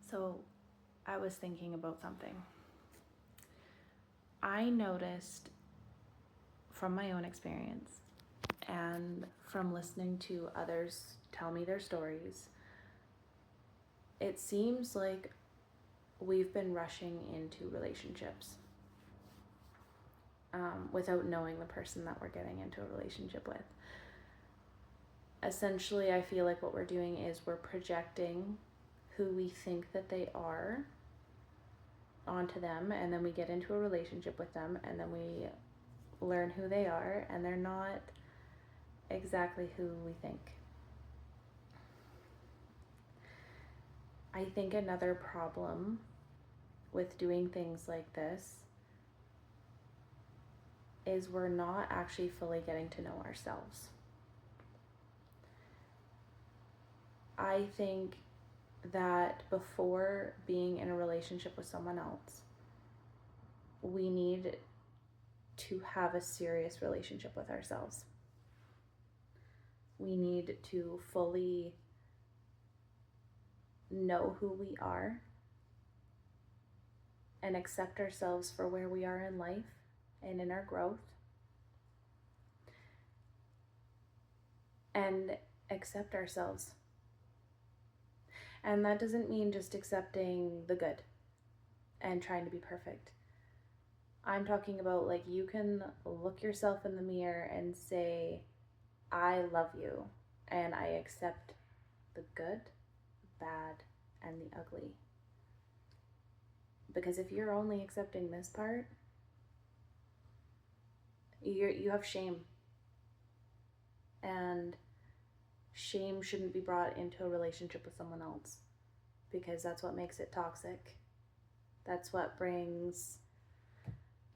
So I was thinking about something. I noticed from my own experience and from listening to others tell me their stories, it seems like we've been rushing into relationships without knowing the person that we're getting into a relationship with. Essentially, I feel like what we're doing is we're projecting who we think that they are onto them, and then we get into a relationship with them, and then we learn who they are, and they're not exactly who we think. I think another problem with doing things like this is we're not actually fully getting to know ourselves. I think that before being in a relationship with someone else, we need to have a serious relationship with ourselves. We need to fully know who we are and accept ourselves for where we are in life and in our growth, and accept ourselves. And that doesn't mean just accepting the good and trying to be perfect. I'm talking about, like, you can look yourself in the mirror and say, I love you and I accept the good, bad, and the ugly. Because if you're only accepting this part, you have shame. And shame shouldn't be brought into a relationship with someone else, because that's what makes it toxic. That's what brings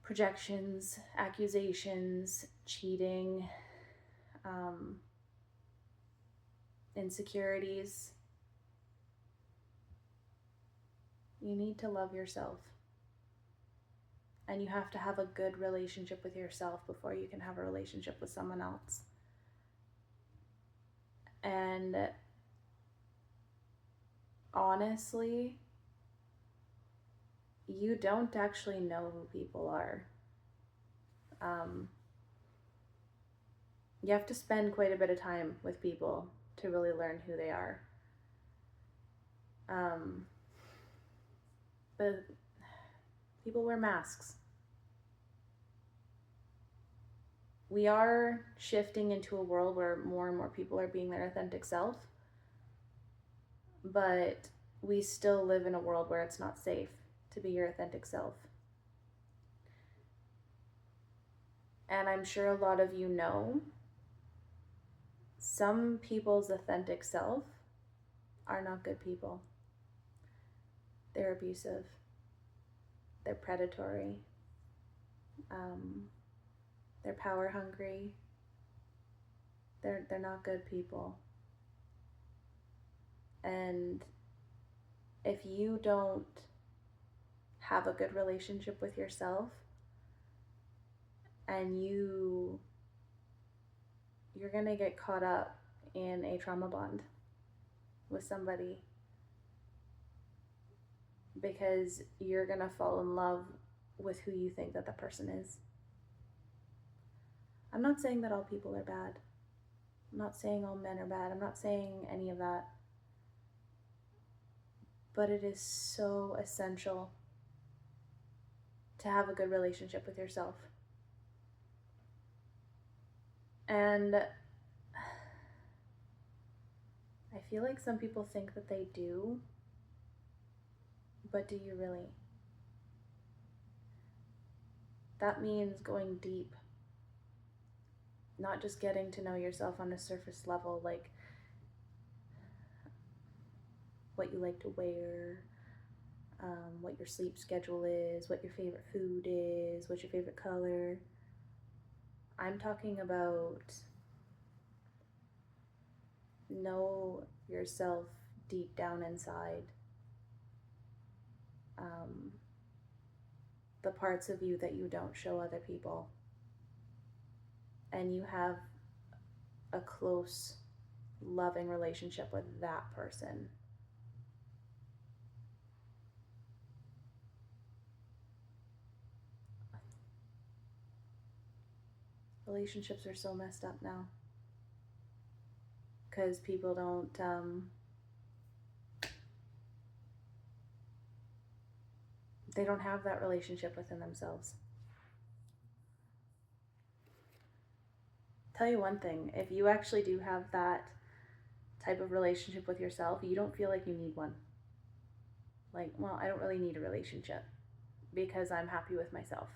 projections, accusations, cheating, insecurities. You need to love yourself. And you have to have a good relationship with yourself before you can have a relationship with someone else. And honestly, you don't actually know who people are. You have to spend quite a bit of time with people to really learn who they are. But people wear masks. We are shifting into a world where more and more people are being their authentic self, but we still live in a world where it's not safe to be your authentic self. And I'm sure a lot of you know, some people's authentic self are not good people. They're abusive. They're predatory. They're power hungry. They're not good people. And if you don't have a good relationship with yourself, and you're gonna get caught up in a trauma bond with somebody, because you're gonna fall in love with who you think that the person is. I'm not saying that all people are bad. I'm not saying all men are bad. I'm not saying any of that. But it is so essential to have a good relationship with yourself. And I feel like some people think that they do, but do you really? That means going deep, not just getting to know yourself on a surface level, like what you like to wear, what your sleep schedule is, what your favorite food is, what's your favorite color. I'm talking about know yourself deep down inside. The parts of you that you don't show other people. And you have a close, loving relationship with that person. relationships are so messed up now because people they don't have that relationship within themselves. Tell you one thing, if you actually do have that type of relationship with yourself, you don't feel like you need one. Like, well, I don't really need a relationship because I'm happy with myself.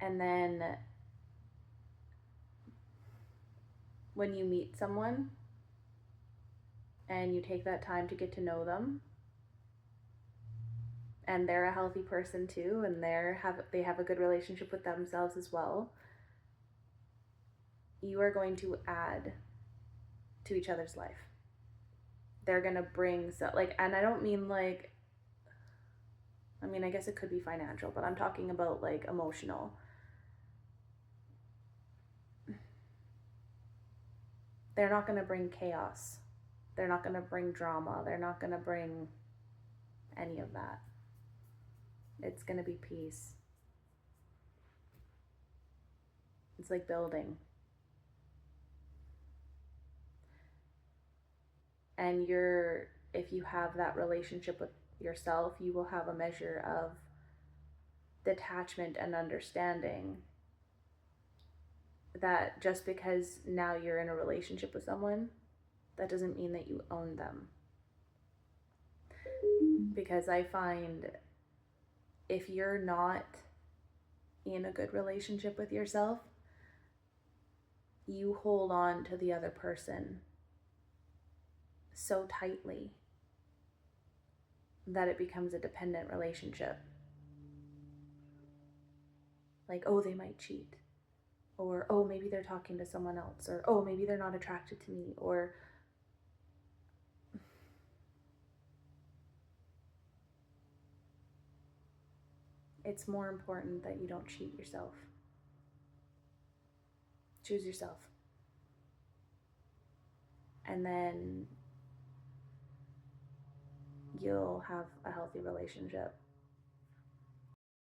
And then when you meet someone and you take that time to get to know them, and they're a healthy person too, and they have a good relationship with themselves as well, you are going to add to each other's life. They're gonna bring and I don't mean like, I mean, I guess it could be financial, but I'm talking about like emotional. They're not gonna bring chaos. They're not gonna bring drama. They're not gonna bring any of that. It's gonna be peace. It's like building. And if you have that relationship with yourself, you will have a measure of detachment and understanding that just because now you're in a relationship with someone, that doesn't mean that you own them. Because I find if you're not in a good relationship with yourself, you hold on to the other person so tightly that it becomes a dependent relationship. Like, oh, they might cheat. Or, oh, maybe they're talking to someone else. Or, oh, maybe they're not attracted to me. Or, it's more important that you don't cheat yourself. Choose yourself. And then you'll have a healthy relationship.